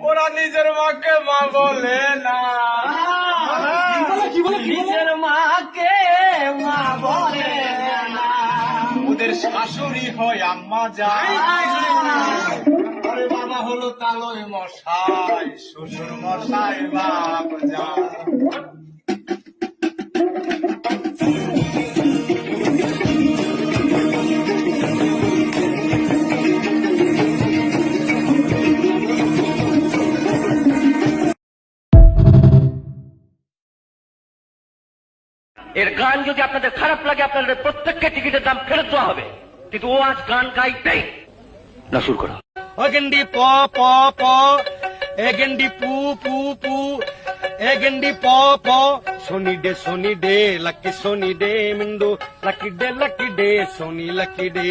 ওরা নিজের মাকে মা বলে না, নিজের মাকে মা বলে না, ওদের শাশুড়ি হয় আম্মা যায়। আরে বাবা হলো তালয় মশাই, শ্বশুর মশাই বাপ যায়। এর গান যদি আপনাদের খারাপ লাগে, আপনাদের প্রত্যেককে টিকিটের দাম ফেরত দেওয়া হবে। কিন্তু ও আজ গান গাইবেই না। শুরু করো। অগেন্ডি প প প, এগেন্ডি পু পু পু, এগেন্ডি প প, sunny day lucky sunny day মিন্ডু lucky day sunny lucky day.